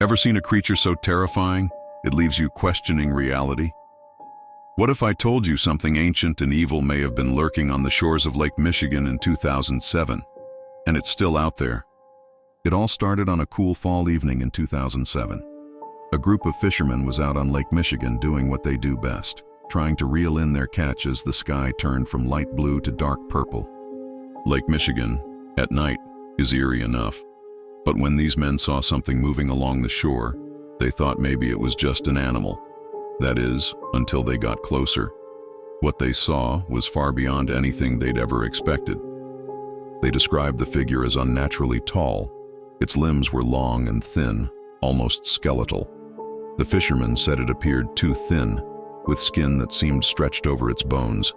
Ever seen a creature so terrifying, it leaves you questioning reality? What if I told you something ancient and evil may have been lurking on the shores of Lake Michigan in 2007, and it's still out there? It all started on a cool fall evening in 2007. A group of fishermen was out on Lake Michigan doing what they do best, trying to reel in their catch as the sky turned from light blue to dark purple. Lake Michigan, at night, is eerie enough. But when these men saw something moving along the shore, they thought maybe it was just an animal. That is, until they got closer. What they saw was far beyond anything they'd ever expected. They described the figure as unnaturally tall. Its limbs were long and thin, almost skeletal. The fishermen said it appeared too thin, with skin that seemed stretched over its bones.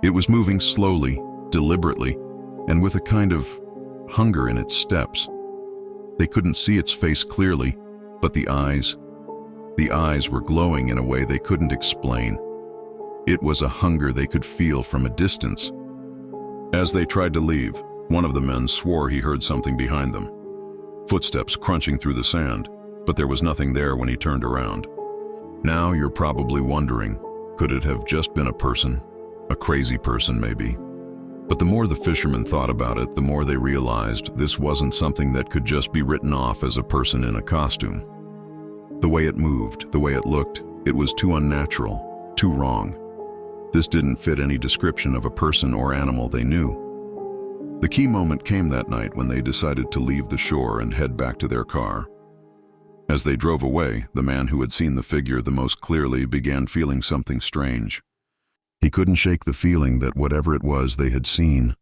It was moving slowly, deliberately, and with a kind of hunger in its steps. They couldn't see its face clearly, but the eyes were glowing in a way they couldn't explain. It was a hunger they could feel from a distance. As they tried to leave, one of the men swore he heard something behind them. Footsteps crunching through the sand, but there was nothing there when he turned around. Now you're probably wondering, could it have just been a person? A crazy person, maybe. But the more the fishermen thought about it, the more they realized this wasn't something that could just be written off as a person in a costume. The way it moved, the way it looked, it was too unnatural, too wrong. This didn't fit any description of a person or animal they knew. The key moment came that night when they decided to leave the shore and head back to their car. As they drove away, the man who had seen the figure the most clearly began feeling something strange. He couldn't shake the feeling that whatever it was they had seen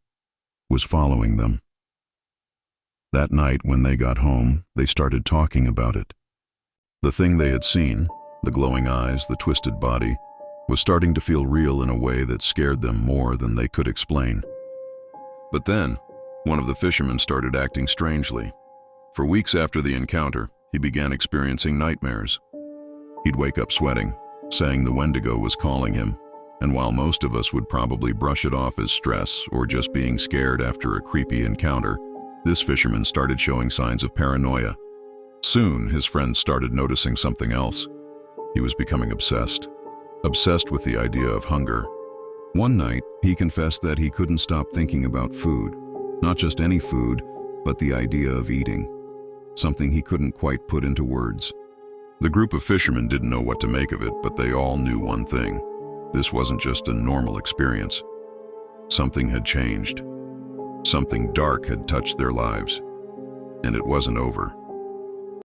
was following them. That night, when they got home, they started talking about it. The thing they had seen, the glowing eyes, the twisted body, was starting to feel real in a way that scared them more than they could explain. But then, one of the fishermen started acting strangely. For weeks after the encounter, he began experiencing nightmares. He'd wake up sweating, saying the Wendigo was calling him. And while most of us would probably brush it off as stress or just being scared after a creepy encounter, this fisherman started showing signs of paranoia. Soon, his friends started noticing something else. He was becoming obsessed with the idea of hunger. One night, he confessed that he couldn't stop thinking about food. Not just any food, but the idea of eating. Something he couldn't quite put into words. The group of fishermen didn't know what to make of it, but they all knew one thing. This wasn't just a normal experience. Something had changed. Something dark had touched their lives. And it wasn't over.